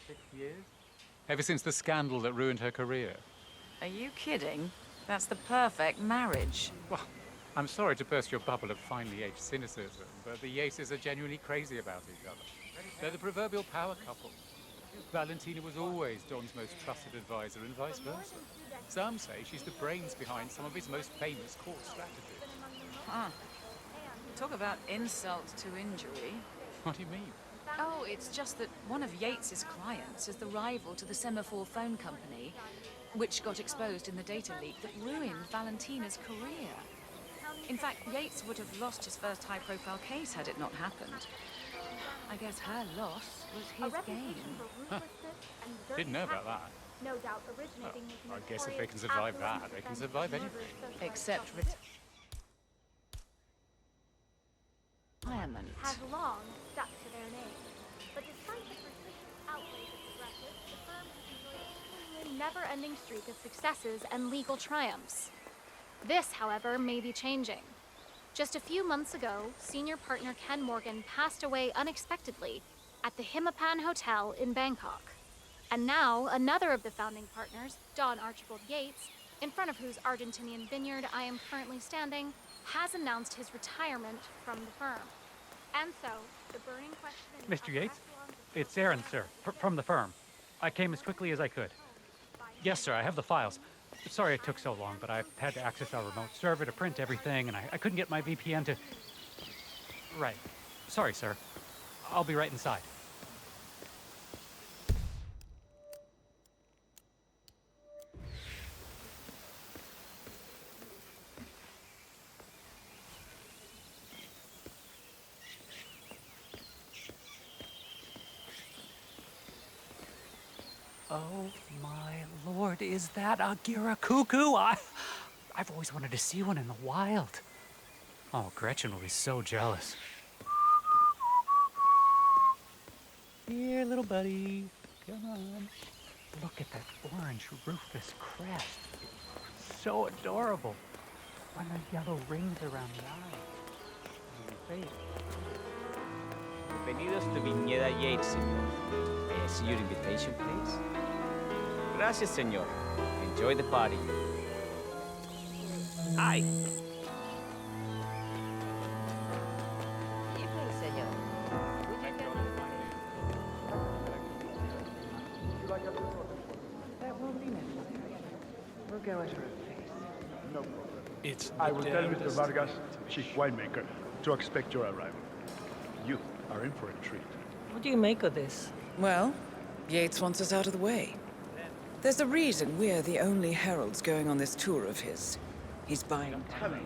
6 years. Ever since the scandal that ruined her career. Are you kidding? That's the perfect marriage. Well, I'm sorry to burst your bubble of finely aged cynicism, but the Yaces are genuinely crazy about each other. They're the proverbial power couple. Valentina was always Don's most trusted advisor and vice versa. Some say she's the brains behind some of his most famous court strategies. Huh. Talk about insult to injury. What do you mean? Oh, it's just that one of Yates's clients is the rival to the Semaphore phone company, which got exposed in the data leak that ruined Valentina's career. In fact, Yates would have lost his first high-profile case had it not happened. I guess her loss was his gain. Huh. Didn't know about that. No doubt originating Well, I guess if they can survive that, they can survive anything. Except retirement. Has long stuck to their name. But despite the persistent outrage of progressives, the firm has enjoyed a never-ending streak of successes and legal triumphs. This, however, may be changing. Just a few months ago, senior partner Ken Morgan passed away unexpectedly at the Hitman Hotel in Bangkok. And now, another of the founding partners, Don Archibald Yates, in front of whose Argentinian vineyard I am currently standing, has announced his retirement from the firm. And so, the burning question... Mr. Yates? It's Aaron, sir, from the firm. I came as quickly as I could. Yes, sir, I have the files. Sorry it took so long, but I had to access our remote server to print everything, and I couldn't get my VPN to... Right. Sorry, sir. I'll be right inside. Oh my lord, is that a Giracuckoo? I've always wanted to see one in the wild. Oh, Gretchen will be so jealous. Here, little buddy. Come on. Look at that orange rufous crest. So adorable. And the yellow rings around the eyes. And the face. Bienvenidos to Viñeda Yates, señor. May I see your invitation, please? Gracias, señor. Enjoy the party. Hi. Evening, senor. That won't be necessary. We'll go at her face. No problem. It's I will tell Mr. Vargas, chief winemaker, to expect your arrival. You are in for a treat. What do you make of this? Well, Yates wants us out of the way. There's a reason we're the only heralds going on this tour of his. He's buying time.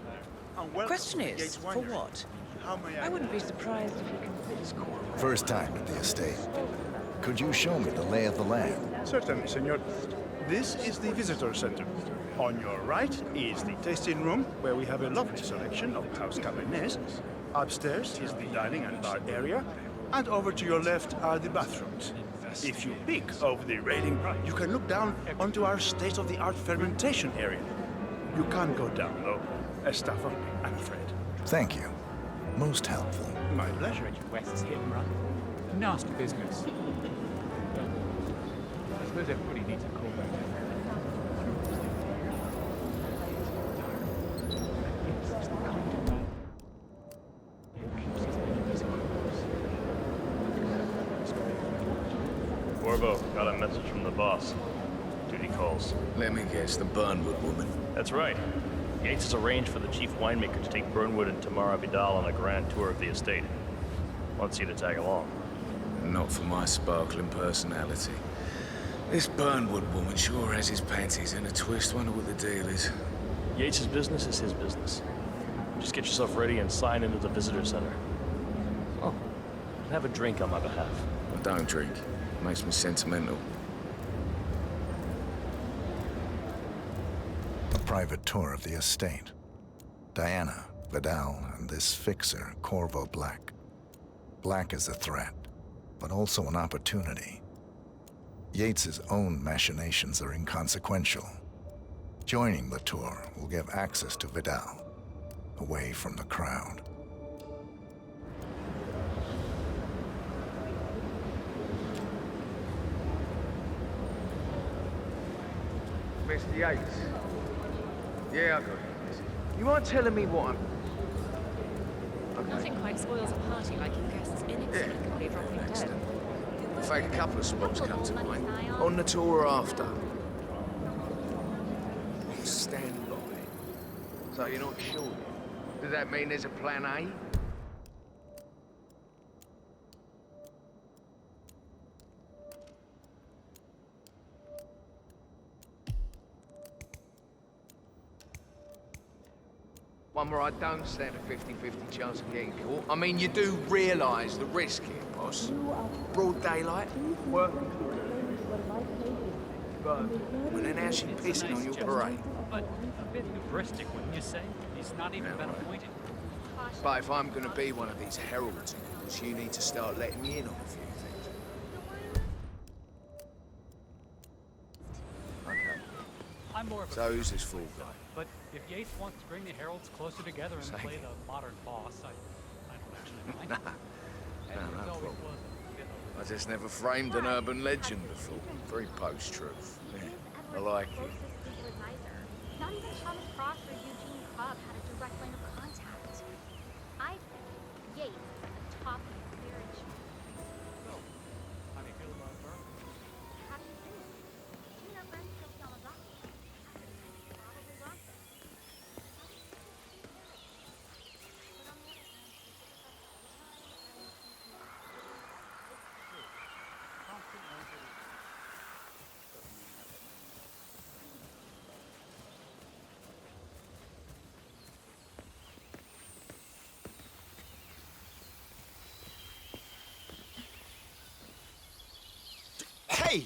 Question is, for what? I wouldn't be surprised if he considers... First time at the estate. Could you show me the lay of the land? Certainly, senor. This is the visitor center. On your right is the tasting room, where we have a lovely selection of house cabernets. Upstairs is the dining and bar area, and over to your left are the bathrooms. If you peek over the railing, you can look down onto our state-of-the-art fermentation area. You can't go down, though. As staff only, I'm afraid. Thank you. Most helpful. My pleasure. West's hit and run. Nasty business. I suppose everybody needs a callback. Corvo, got a message from the boss. Duty calls. Let me guess, the Burnwood woman. That's right. Yates has arranged for the chief winemaker to take Burnwood and Tamara Vidal on a grand tour of the estate. Wants you to tag along. Not for my sparkling personality. This Burnwood woman sure has his panties in a twist. Wonder what the deal is. Yates' business is his business. Just get yourself ready and sign into the visitor center. Oh, have a drink on my behalf. I don't drink. Makes me sentimental. A private tour of the estate. Diana, Vidal, and this fixer, Corvo Black. Black is a threat, but also an opportunity. Yates's own machinations are inconsequential. Joining the tour will give access to Vidal, away from the crowd. Mr. Yates? Yeah, I got it. You mind telling me what I'm... Nothing quite spoils a party like your guests inexplicably dropping dead. In fact, a couple of spots come to mind. On the tour or after. Stand by. So you're not sure? Does that mean there's a plan A? One where I don't stand a 50-50 chance of getting caught. I mean, you do realise the risk here, boss. Broad daylight, working but when they're actually pissing on your parade. But a bit hubristic, wouldn't you say? He's not even been appointed. But if I'm going to be one of these heralds, you need to start letting me in on a few things. Okay. I'm more of a... So who's this fool guy? But if Yates wants to bring the heralds closer together and play the modern boss, I don't actually mind. No problem. I just never framed an urban legend before. Very post-truth. Yeah, I like it. Not even Thomas Cross or Eugene Cobb had a direct line of contact. I think Yates is at the top of the clearance. So, how do you feel about her? How do you do? You know, friends still feel lucky. Probably wrong. Hey!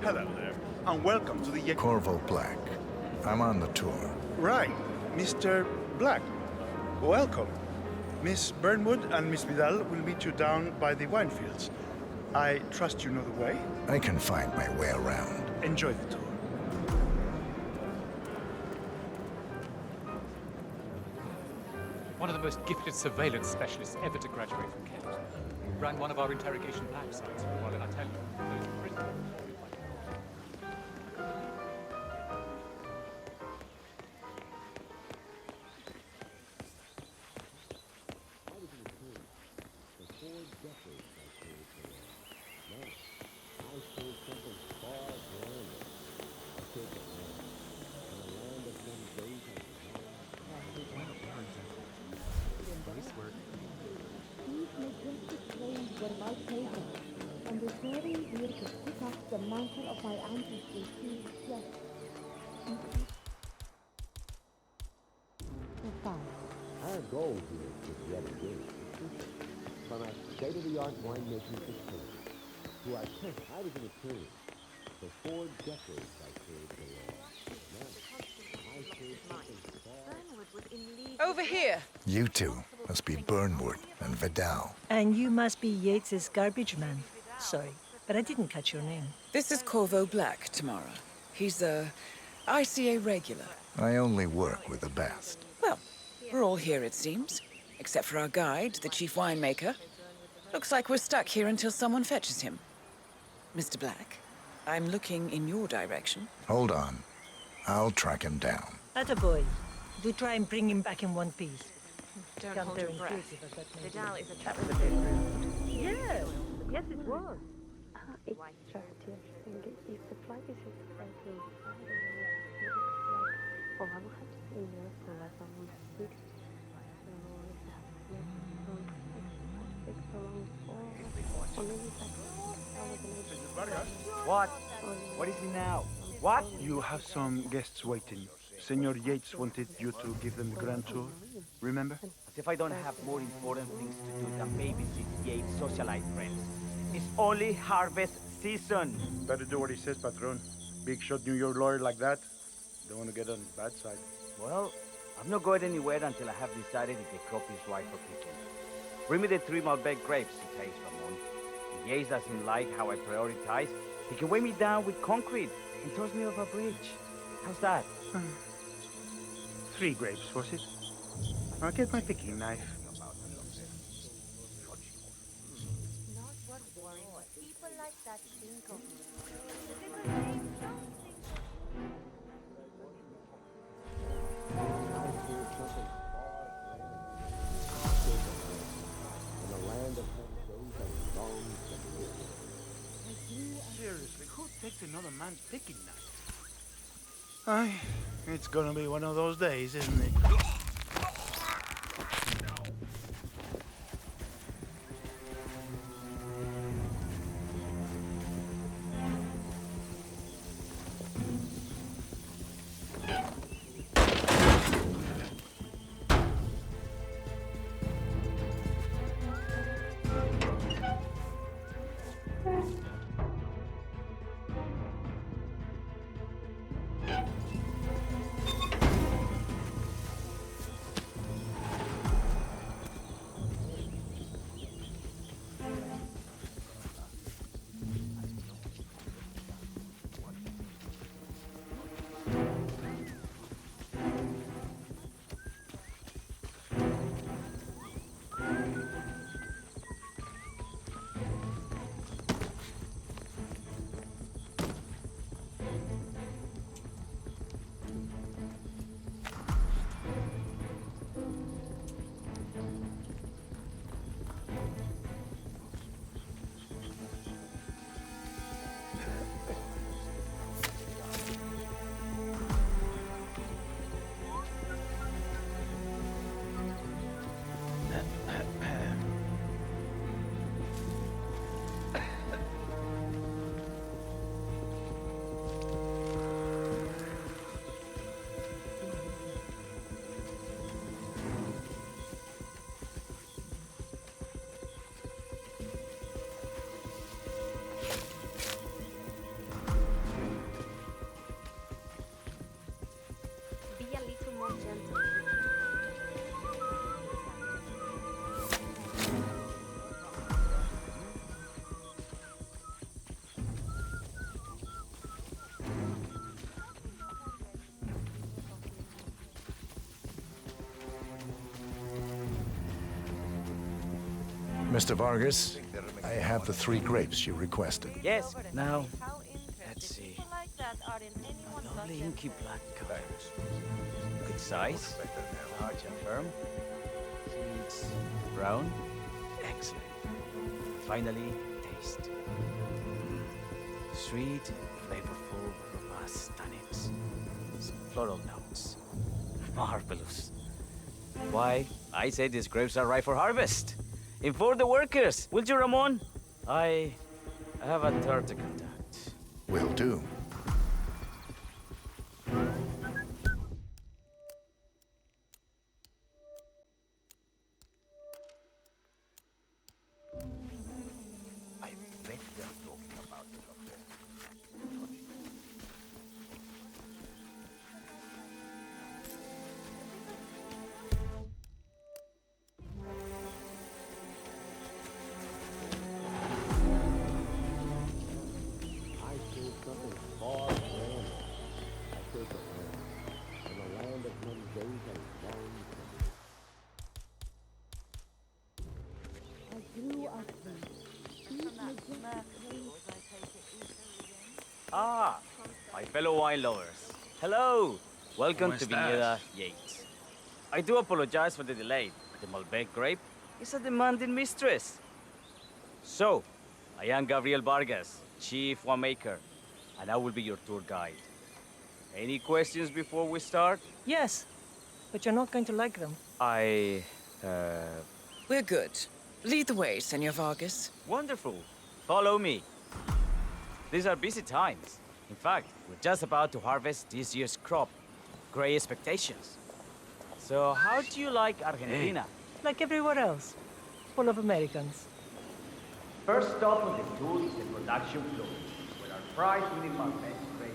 Hello there, and welcome to the... Corvo Black. I'm on the tour. Right, Mr. Black. Welcome. Miss Burnwood and Miss Vidal will meet you down by the wine fields. I trust you know the way. I can find my way around. Enjoy the tour. One of the most gifted surveillance specialists ever to graduate from Kent. Ran one of our interrogation lab sites. What did I tell you? Those prisoners. Our goal here is yet again from our state-of-the-art winemaking facility to our test. I was an attorney for 4 decades. I served the law. Now, I serve something far. Over here. You two must be Burnwood and Vidal. And you must be Yates's garbage man. Sorry, but I didn't catch your name. This is Corvo Black, Tamara. He's a ICA regular. I only work with the best. Well, we're all here, it seems. Except for our guide, the chief winemaker. Looks like we're stuck here until someone fetches him. Mr. Black, I'm looking in your direction. Hold on. I'll track him down. Attaboy. Do try and bring him back in one piece. Don't Sounds hold your very breath. intuitive, but that may Vidal be. is a That true was a bit rude. Yes. Yes, it was. Ik dacht eerst, ik de flight is expected overhead in the level 6 What? What is it now? What? You have some guests waiting. Senor Yates wanted you to give them the grand tour. Remember? As if I don't have more important things to do than babysit Yates' socialite friends. It's only harvest season. Better do what he says, Patron. Big shot New York lawyer like that. Don't want to get on the bad side. Well, I'm not going anywhere until I have decided if the crop is right for picking. Bring me the 3 Malbec grapes, he says, Ramon. If Yates doesn't like how I prioritize, he can weigh me down with concrete and toss me off a bridge. How's that? 3 grapes, was it? I'll get my picking knife. People like that think of Seriously, who takes another man's picking knife? Aye, it's gonna be one of those days, isn't it? be a little more gentle. Mr. Vargas, I have the 3 grapes you requested. Yes, now, let's see. A lovely inky black color. Good size, large and firm. Seeds brown. Excellent. Finally, taste. Sweet, flavorful, robust tannins. Some floral notes. Marvelous. Why, I say these grapes are ripe for harvest. Inform the workers, will you, Ramon? I have a third to contact. Will do. I bet they're talking about it up there. Ah, my fellow wine lovers. Hello. Welcome to Vineyard Yates. I do apologize for the delay. The Malbec grape is a demanding mistress. So, I am Gabriel Vargas, Chief Winemaker, and I will be your tour guide. Any questions before we start? Yes, but you're not going to like them. We're good. Lead the way, Senor Vargas. Wonderful. Follow me. These are busy times. In fact, we're just about to harvest this year's crop. Great expectations. So, how do you like Argentina? Like everywhere else. Full of Americans. First stop on the tour is the production floor, where our prize-winning Malbec grape.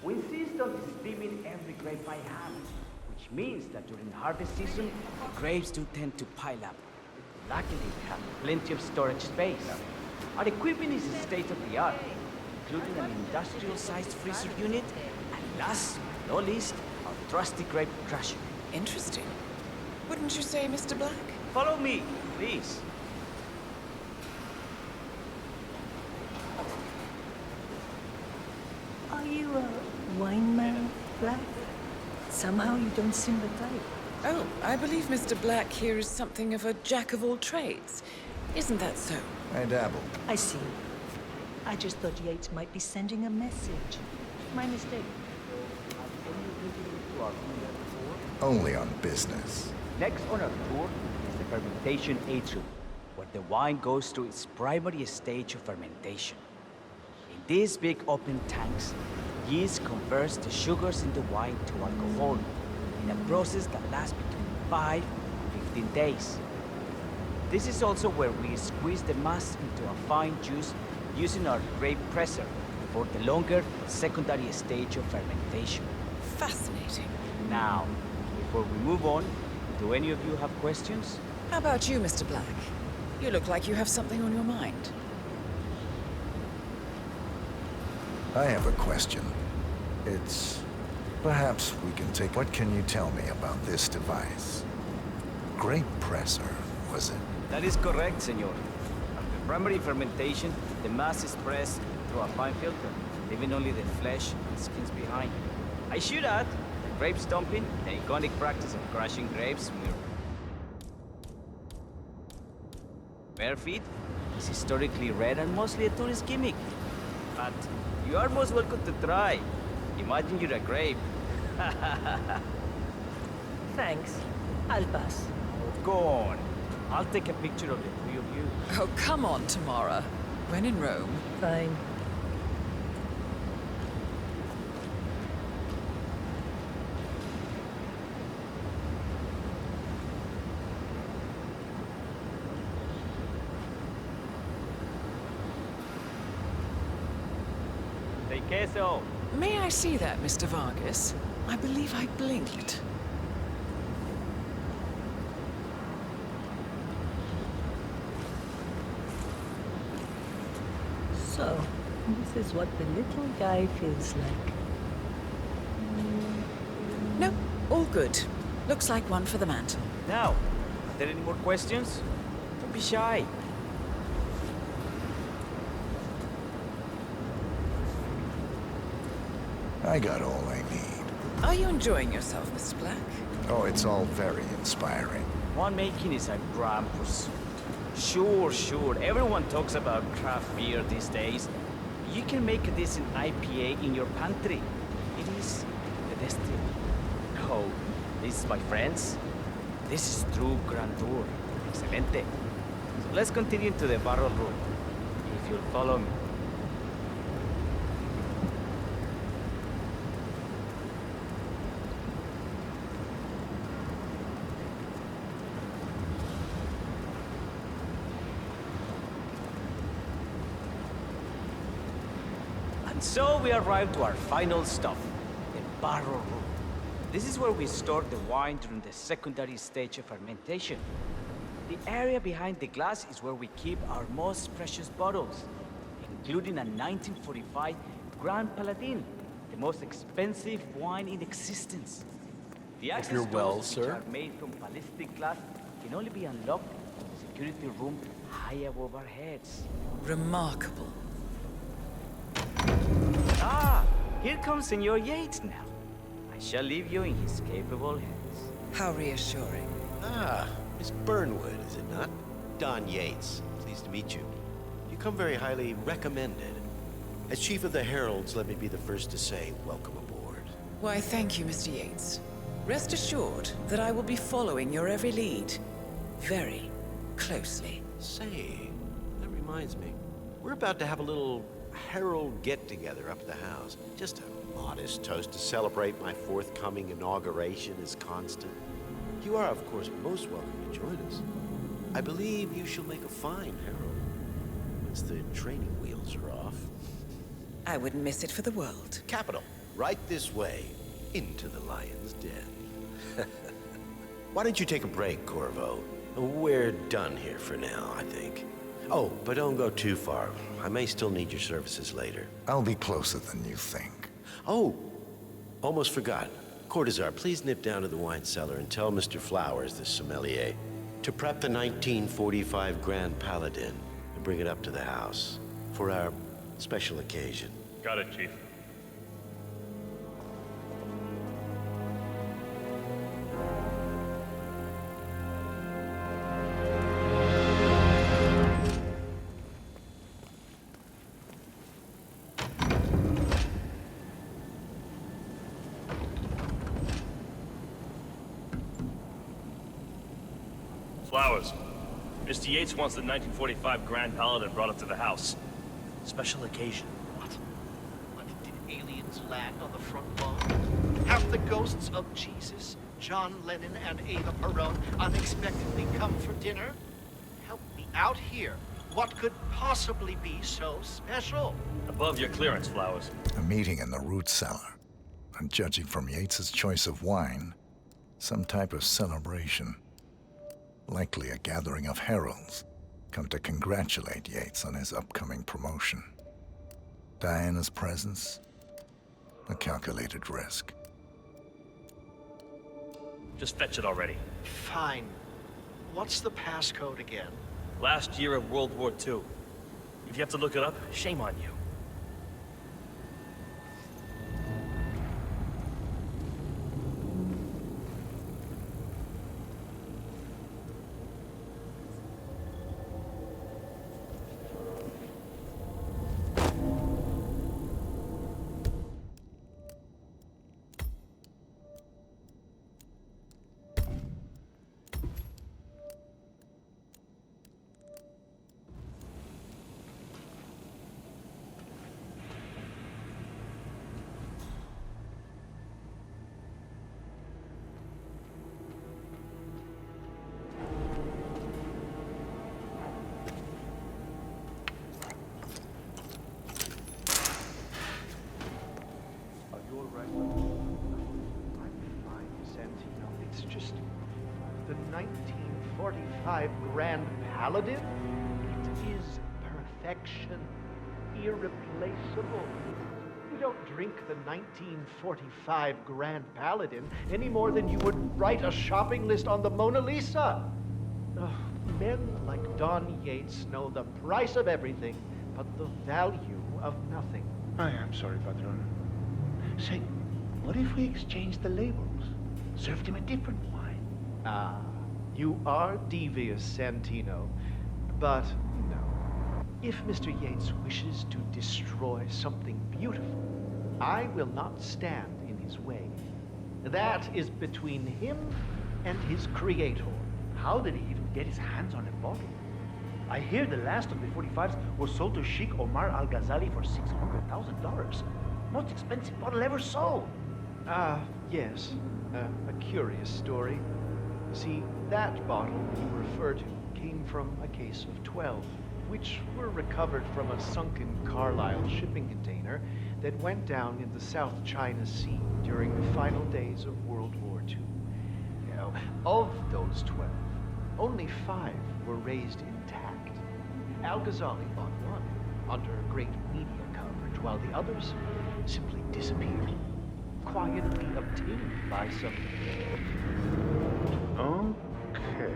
We insist on steaming every grape by hand, which means that during harvest season, the grapes do tend to pile up. Luckily, we have plenty of storage space. Our equipment is state-of-the-art, including an industrial-sized freezer unit, and last but not least, our trusty grape crusher. Interesting. Wouldn't you say, Mr. Black? Follow me, please. Are you a wine man, Black? Somehow you don't seem the type. Oh, I believe Mr. Black here is something of a jack of all trades. Isn't that so? I dabble. I see. I just thought Yates might be sending a message. My mistake. Only on business. Next on our tour is the fermentation atrium, where the wine goes through its primary stage of fermentation. In these big open tanks, yeast converts the sugars in the wine to alcohol in a process that lasts between 5 and 15 days. This is also where we squeeze the mass into a fine juice using our grape presser for the longer secondary stage of fermentation. Fascinating. Now, before we move on, do any of you have questions? How about you, Mr. Black? You look like you have something on your mind. I have a question. Perhaps we can take... What can you tell me about this device? Grape presser, was it? That is correct, senor. After primary fermentation, the mass is pressed through a fine filter, leaving only the flesh and skins behind. I should add that grape stomping, the iconic practice of crushing grapes with bare feet, is historically rare and mostly a tourist gimmick. But you are most welcome to try. Imagine you're a grape. Thanks. I'll pass. Go on. I'll take a picture of the three of you. Oh, come on, Tamara. When in Rome. Fine. Say queso. May I see that, Mr. Vargas? I believe I blinked. So, this is what the little guy feels like. No, all good. Looks like one for the mantle. Now, are there any more questions? Don't be shy. I got all I need. Are you enjoying yourself, Mr. Black? Oh, it's all very inspiring. Winemaking is a grand pursuit. Sure. Everyone talks about craft beer these days. You can make a decent IPA in your pantry. It is the destiny. Oh, this, my friends, this is true grandeur. Excelente. So let's continue to the barrel room, if you'll follow me. So we arrived to our final stop, the barrel room. This is where we store the wine during the secondary stage of fermentation. The area behind the glass is where we keep our most precious bottles, including a 1945 Grand Paladin, the most expensive wine in existence. The access you're well, doors, which sir. are made from ballistic glass, can only be unlocked from the security room high above our heads. Remarkable. Ah, here comes Senor Yates now. I shall leave you in his capable hands. How reassuring. Ah, Miss Burnwood, is it not? Don Yates. Pleased to meet you. You come very highly recommended. As Chief of the Heralds, let me be the first to say welcome aboard. Why, thank you, Mr. Yates. Rest assured that I will be following your every lead. Very closely. Say, that reminds me. We're about to have a little Herald get-together up at the house. Just a modest toast to celebrate my forthcoming inauguration as Constant. You are, of course, most welcome to join us. I believe you shall make a fine Herald, once the training wheels are off. I wouldn't miss it for the world. Capital. Right this way, into the lion's den. Why don't you take a break, Corvo? We're done here for now, I think. Oh, but don't go too far. I may still need your services later. I'll be closer than you think. Oh, almost forgot. Cortazar, please nip down to the wine cellar and tell Mr. Flowers, the sommelier, to prep the 1945 Grand Paladin and bring it up to the house for our special occasion. Got it, Chief. Flowers. Mr. Yates wants the 1945 Grand Paladin brought up to the house. Special occasion. What, did aliens land on the front lawn? Have the ghosts of Jesus, John Lennon, and Eva Perón unexpectedly come for dinner? Help me out here. What could possibly be so special? Above your clearance, Flowers. A meeting in the root cellar. And judging from Yates's choice of wine, some type of celebration. Likely a gathering of heralds come to congratulate Yates on his upcoming promotion. Diana's presence, a calculated risk. Just fetch it already. Fine. What's the passcode again? Last year of World War II. If you have to look it up, shame on you. It's just the 1945 Grand Paladin. It is perfection, irreplaceable. You don't drink the 1945 Grand Paladin any more than you would write a shopping list on the Mona Lisa. Men like Don Yates know the price of everything, but the value of nothing. I am sorry, Patron. Say, what if we exchange the labels? Served him a different wine. Ah, you are devious, Santino. But no. If Mr. Yates wishes to destroy something beautiful, I will not stand in his way. That is between him and his creator. How did he even get his hands on a bottle? I hear the last of the 45s was sold to Sheikh Omar Al-Ghazali for $600,000. Most expensive bottle ever sold. Ah, yes. A curious story. See, that bottle you refer to came from a case of 12, which were recovered from a sunken Carlisle shipping container that went down in the South China Sea during the final days of World War II. Now, of those 12, only 5 were raised intact. Al-Ghazali bought one under great media coverage, while the others simply disappeared. Quietly obtained by some... Okay.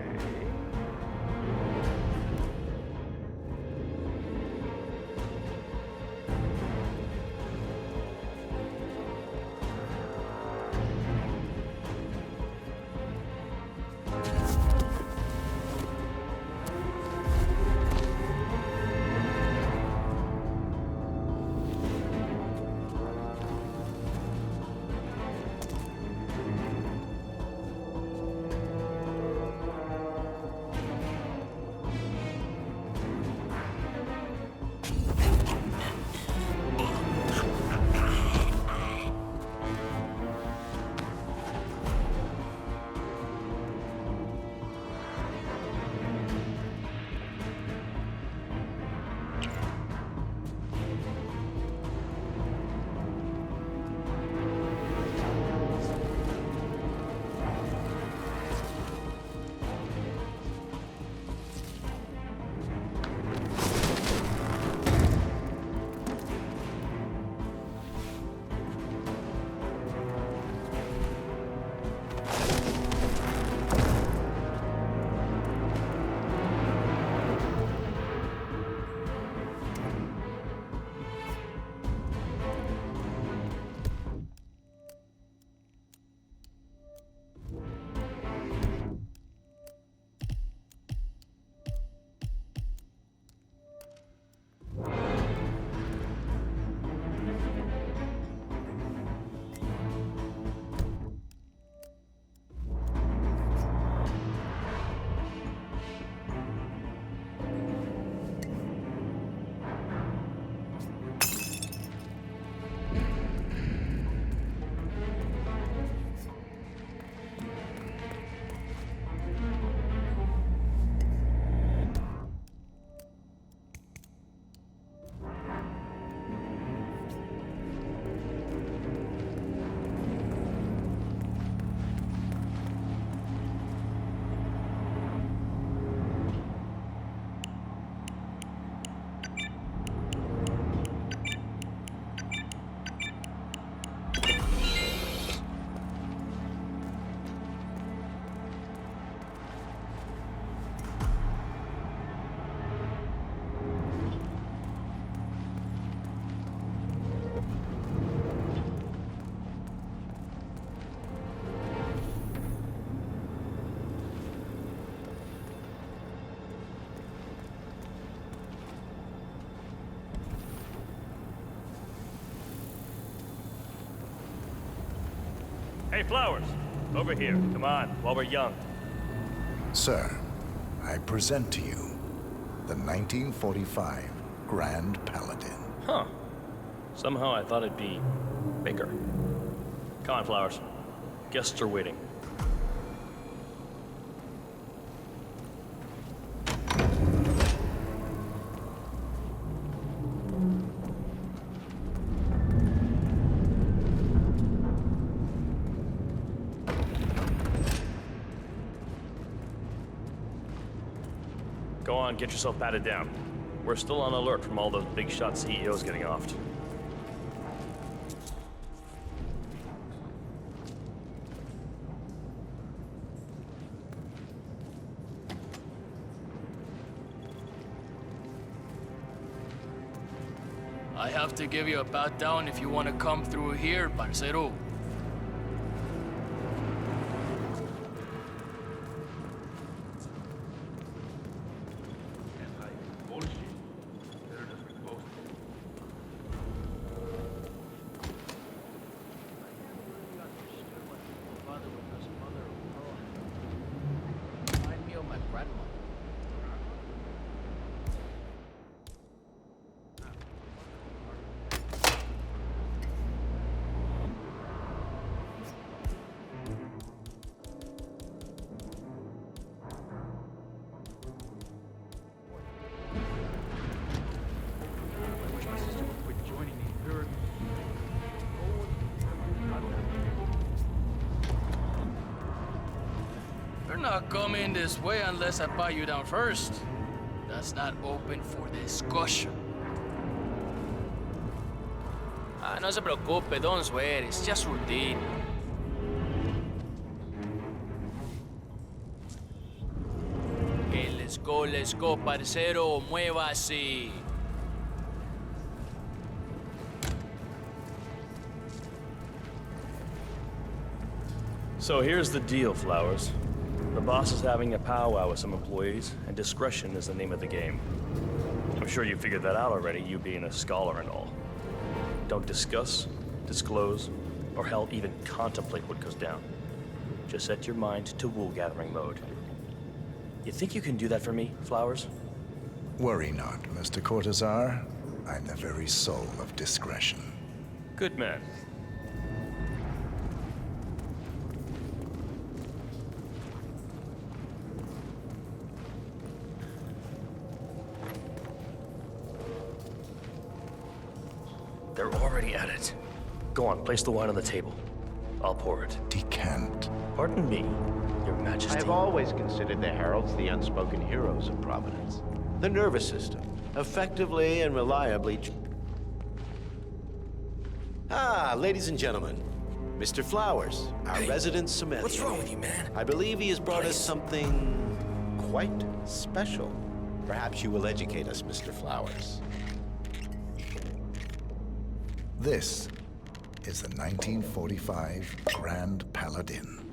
Hey, Flowers! Over here. Come on, while we're young. Sir, I present to you the 1945 Grand Paladin. Huh. Somehow I thought it'd be bigger. Come on, Flowers. Guests are waiting. Go on, get yourself patted down. We're still on alert from all those big shot CEOs getting offed. I have to give you a pat down if you want to come through here, parcero. Remind me of my grandmother. I wish my sister would quit joining me. Her... You're not coming this way unless I buy you down first. That's not open for discussion. Ah, no se preocupe, don't swear. It's just routine. Okay, let's go, parcero. Muévase. So here's the deal, Flowers. The boss is having a powwow with some employees, and discretion is the name of the game. I'm sure you figured that out already, you being a scholar and all. Don't discuss, disclose, or hell, even contemplate what goes down. Just set your mind to wool-gathering mode. You think you can do that for me, Flowers? Worry not, Mr. Cortazar. I'm the very soul of discretion. Good man. They're already at it. Go on, place the wine on the table. I'll pour it. Decant. Pardon me, Your Majesty. I have always considered the heralds the unspoken heroes of Providence. The nervous system, effectively and reliably... Ah, ladies and gentlemen, Mr. Flowers, our resident sommelier. What's wrong with you, man? I believe he has brought us something quite special. Perhaps you will educate us, Mr. Flowers. This is the 1945 Grand Paladin,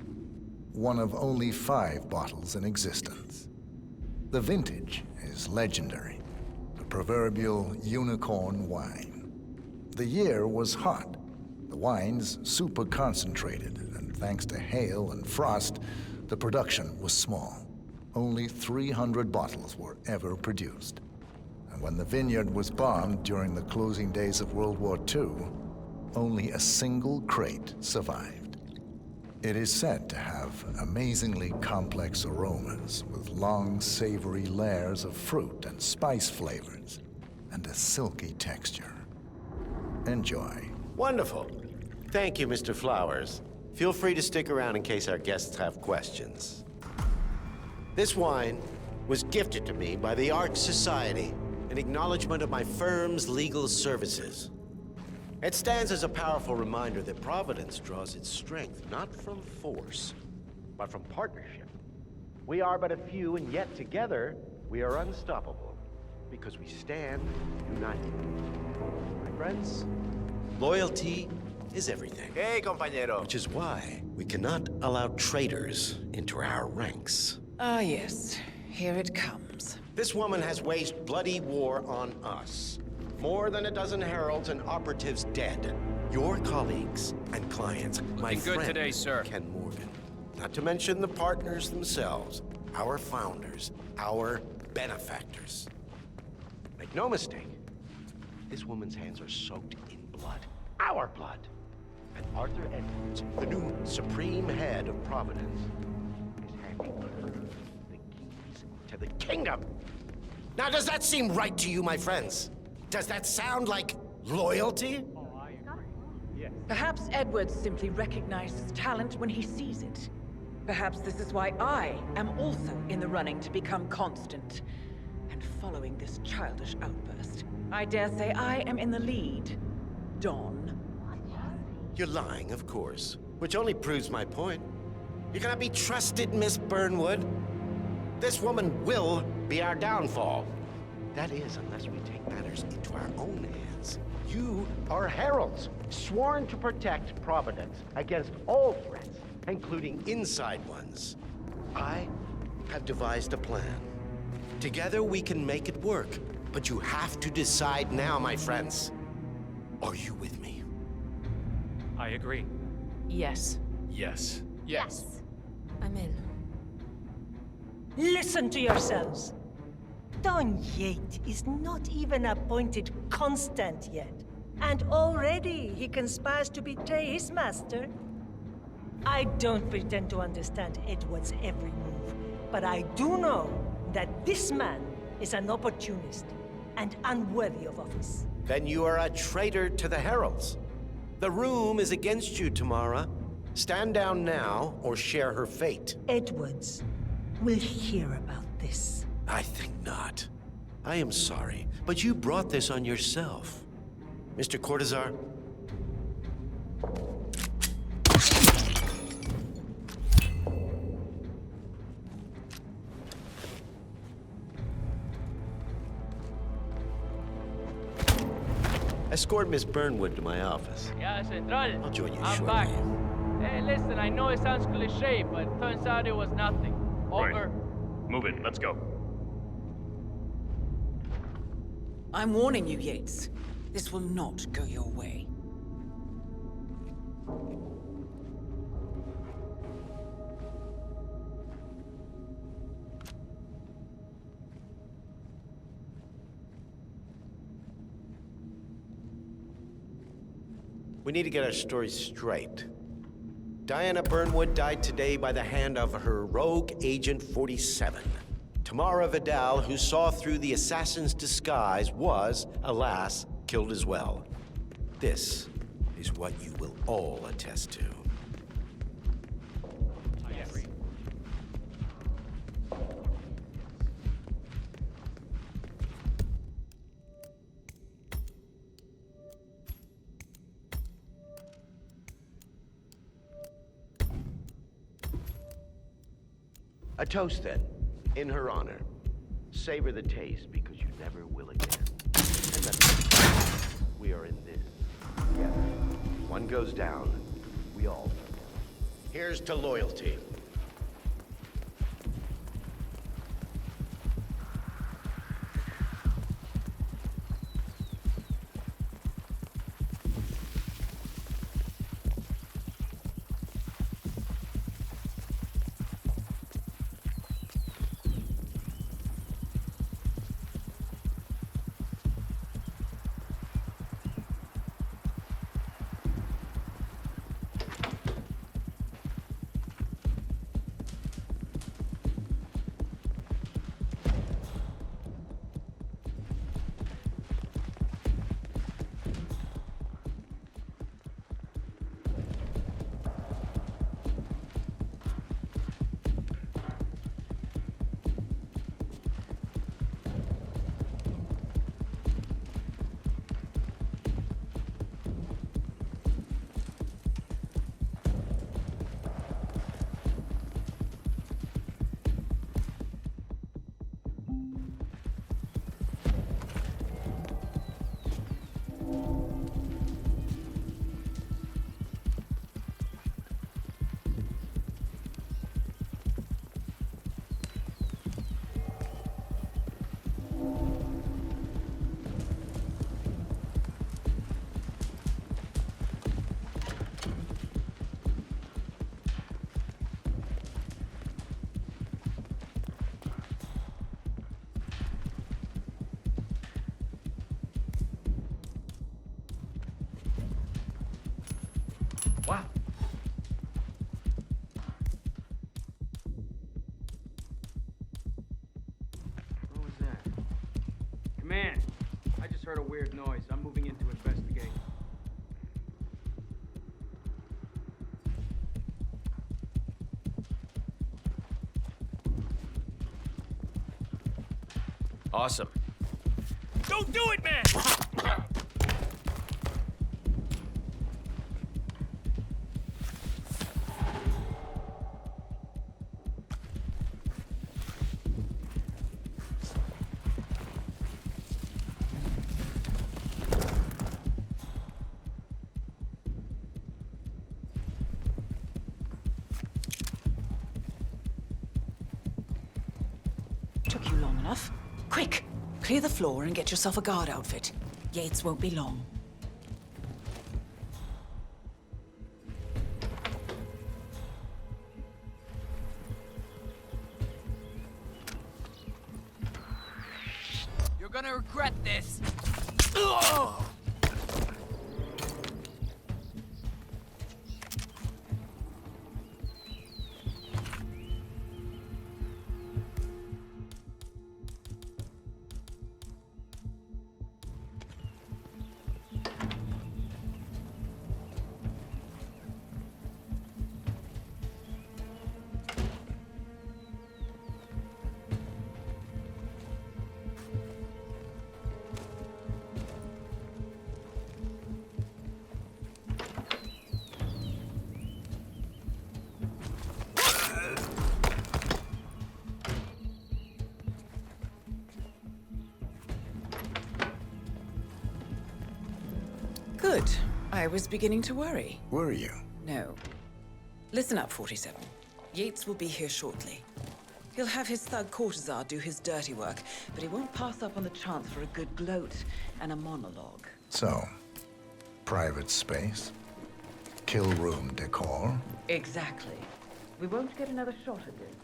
one of only 5 bottles in existence. The vintage is legendary, the proverbial unicorn wine. The year was hot, the wine's super concentrated, and thanks to hail and frost, the production was small. Only 300 bottles were ever produced. And when the vineyard was bombed during the closing days of World War II, only a single crate survived. It is said to have amazingly complex aromas with long, savory layers of fruit and spice flavors, and a silky texture. Enjoy. Wonderful. Thank you, Mr. Flowers. Feel free to stick around in case our guests have questions. This wine was gifted to me by the Art Society in acknowledgement of my firm's legal services. It stands as a powerful reminder that Providence draws its strength not from force, but from partnership. We are but a few, and yet together we are unstoppable because we stand united. My friends, loyalty is everything. Hey, compañero. Which is why we cannot allow traitors into our ranks. Ah, yes. Here it comes. This woman has waged bloody war on us. More than a dozen heralds and operatives dead. Your colleagues and clients, my Looking good friend today, sir. Ken Morgan. Not to mention the partners themselves, our founders, our benefactors. Make no mistake, this woman's hands are soaked in blood. Our blood. And Arthur Edwards, the new supreme head of Providence, is handing her the keys to the kingdom. Now, does that seem right to you, my friends? Does that sound like loyalty? Perhaps Edwards simply recognizes talent when he sees it. Perhaps this is why I am also in the running to become constant. And following this childish outburst, I dare say I am in the lead. Dawn. You're lying, of course, which only proves my point. You cannot be trusted, Miss Burnwood. This woman will be our downfall. That is, unless we take matters into our own hands. You are heralds, sworn to protect Providence against all threats, including inside ones. I have devised a plan. Together we can make it work, but you have to decide now, my friends. Are you with me? I agree. Yes. Yes. Yes. I'm in. Listen to yourselves. Don Yates is not even appointed constant yet. And already he conspires to betray his master. I don't pretend to understand Edward's every move, but I do know that this man is an opportunist and unworthy of office. Then you are a traitor to the heralds. The room is against you, Tamara. Stand down now or share her fate. Edwards will hear about this. I think not. I am sorry, but you brought this on yourself. Mr. Cortazar? Escort Miss Burnwood to my office. Yeah, Central. I'll join you I'm shortly. back. Hey, listen, I know it sounds cliche, but turns out it was nothing. Over. Right. Move it. Let's go. I'm warning you, Yates. This will not go your way. We need to get our story straight. Diana Burnwood died today by the hand of her rogue Agent 47. Tamara Vidal, who saw through the assassin's disguise, was, alas, killed as well. This is what you will all attest to. A toast, then, in her honor. Savor the taste, because you never will again. And that's we are in this together. One goes down, we all go down. Here's to loyalty. heard a weird noise. I'm moving in to investigate. Awesome. Don't do it, man! Took you long enough. Quick! Clear the floor and get yourself a guard outfit. Yates won't be long. You're gonna regret this. Ugh! Good. I was beginning to worry. Were you? No. Listen up, 47. Yates will be here shortly. He'll have his thug courtesan do his dirty work, but he won't pass up on the chance for a good gloat and a monologue. So, private space? Kill room decor? Exactly. We won't get another shot at this.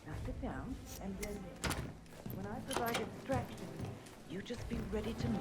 Now sit down and blend in. When I provide a distraction, you just be ready to move.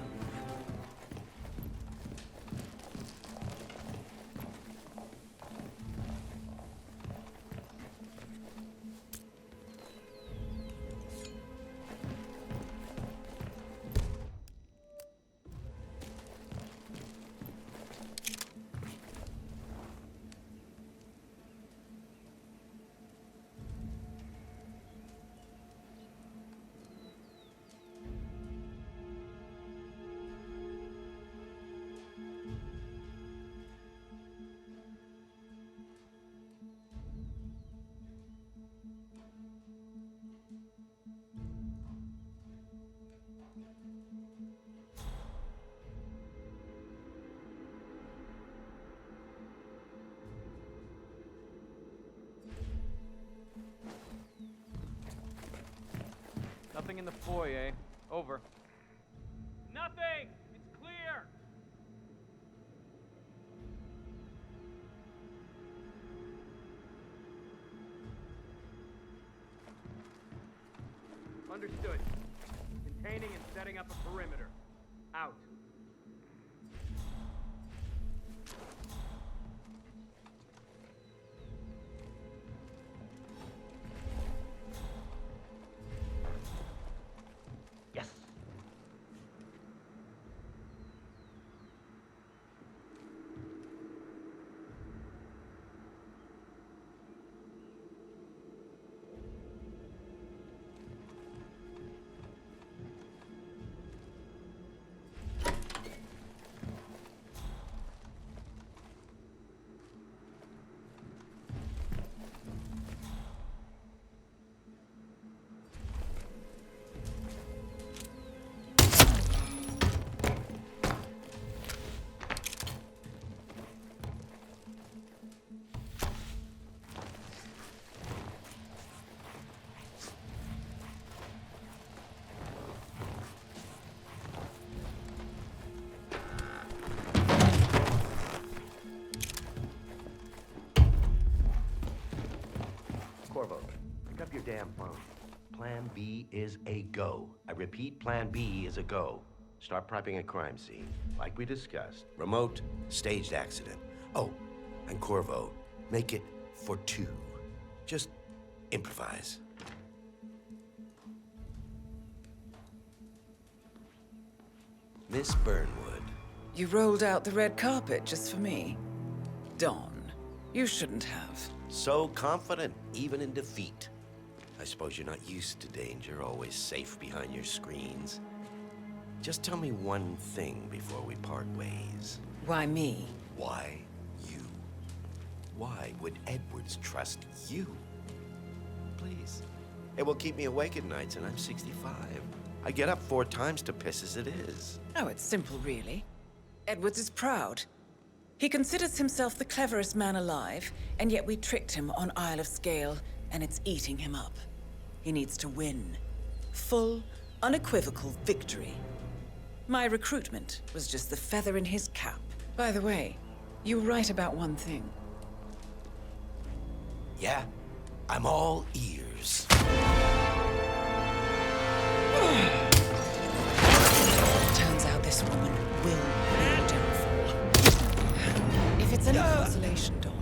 Nothing in the foyer. Over. Nothing! It's clear! Understood. Containing and setting up a perimeter. Out. Corvo, pick up your damn phone. Plan B is a go. I repeat, Plan B is a go. Start prepping a crime scene, like we discussed. Remote, staged accident. Oh, and Corvo, make it for two. Just improvise. Miss Burnwood. You rolled out the red carpet just for me? Don, you shouldn't have. So confident, even in defeat. I suppose you're not used to danger, always safe behind your screens. Just tell me one thing before we part ways. Why me? Why you? Why would Edwards trust you? Please. It will keep me awake at nights, and I'm 65. I get up 4 times to piss as it is. Oh, it's simple, really. Edwards is proud. He considers himself the cleverest man alive, and yet we tricked him on Isle of Scale, and it's eating him up. He needs to win. Full, unequivocal victory. My recruitment was just the feather in his cap. By the way, you were right about one thing. Yeah? I'm all ears. Turns out this woman will be your downfall. If it's any consolation, Dawn,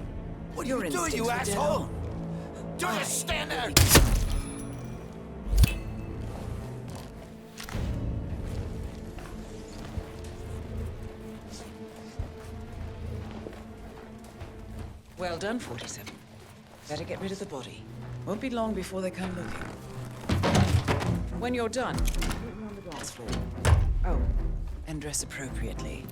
What are your you doing, instincts you were dead asshole? on. Just stand there! Well done, 47. Better get rid of the body. Won't be long before they come looking. When you're done, meet me on the dance floor. Oh, and dress appropriately.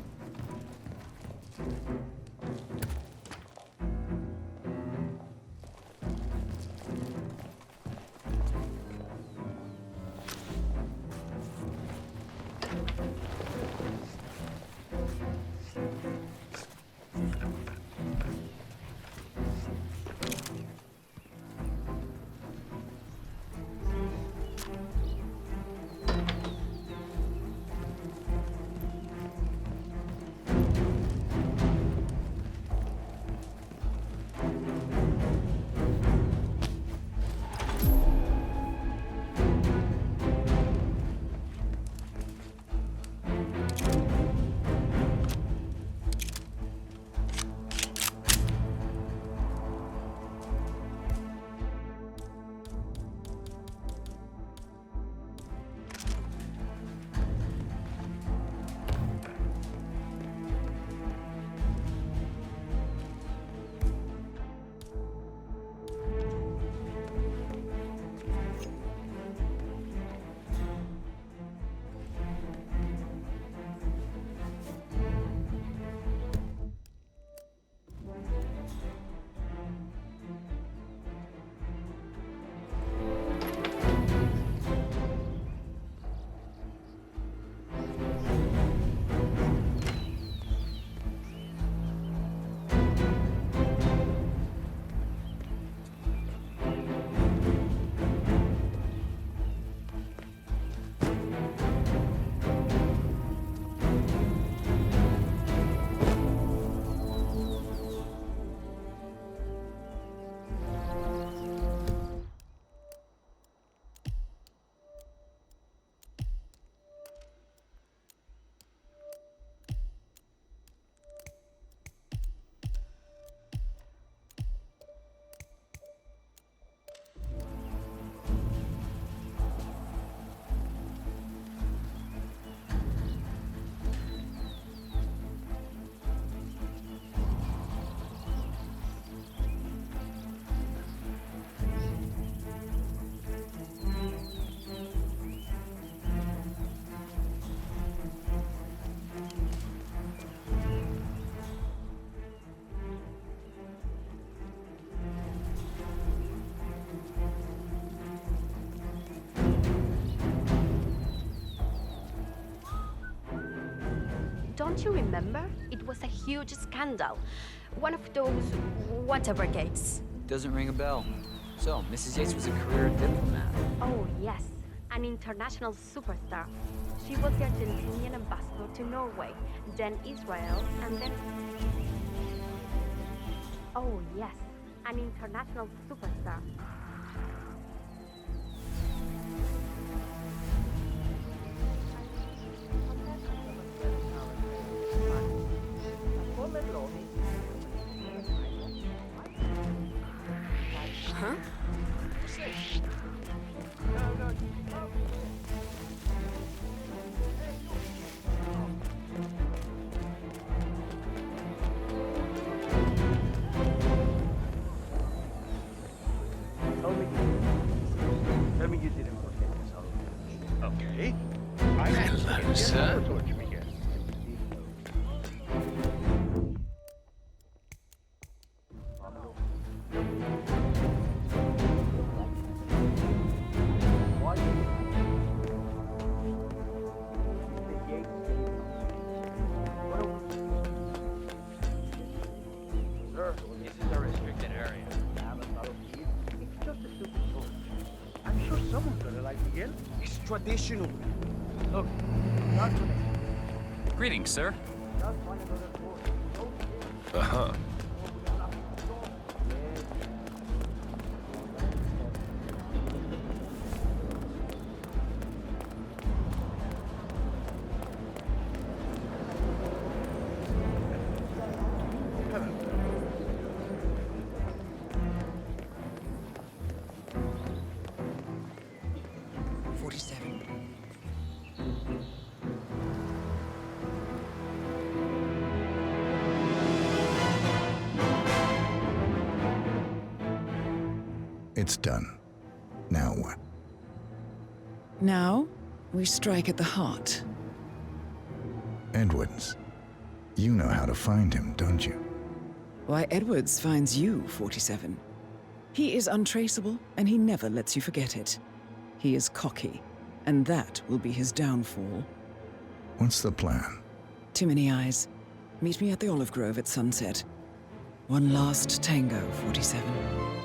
Don't you remember? It was a huge scandal. One of those whatever gates. Doesn't ring a bell. So, Mrs. Yates was a career diplomat. Oh, yes. An international superstar. She was the Argentinian ambassador to Norway, then Israel, and then... Oh, yes. An international superstar. Huh? No. Miguel? It's traditional. Look, Greetings, sir. Uh-huh. It's done. Now what? Now, we strike at the heart. Edwards. You know how to find him, don't you? Why, Edwards finds you, 47. He is untraceable, and he never lets you forget it. He is cocky, and that will be his downfall. What's the plan? Too many eyes. Meet me at the Olive Grove at sunset. One last tango, 47.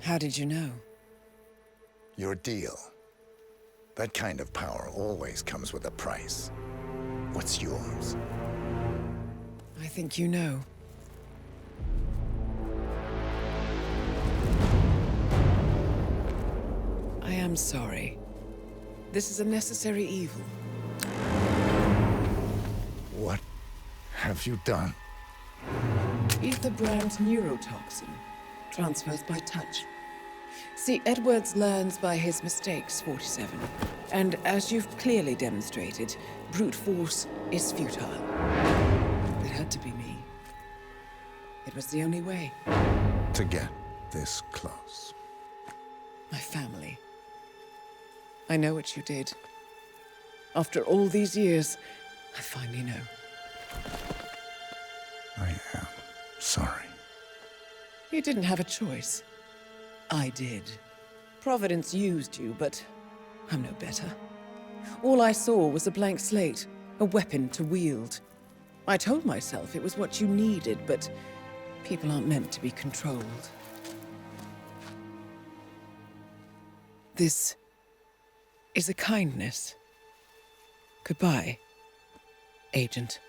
How did you know? Your deal. That kind of power always comes with a price. What's yours? I think you know. I am sorry. This is a necessary evil. What have you done? Ether brand neurotoxin transfers by touch. See, Edwards learns by his mistakes, 47. And as you've clearly demonstrated, brute force is futile. It had to be me. It was the only way. To get this close. My family. I know what you did. After all these years, I finally know. I am sorry. You didn't have a choice. I did. Providence used you, but I'm no better. All I saw was a blank slate, a weapon to wield. I told myself it was what you needed, but people aren't meant to be controlled. This is a kindness. Goodbye, Agent.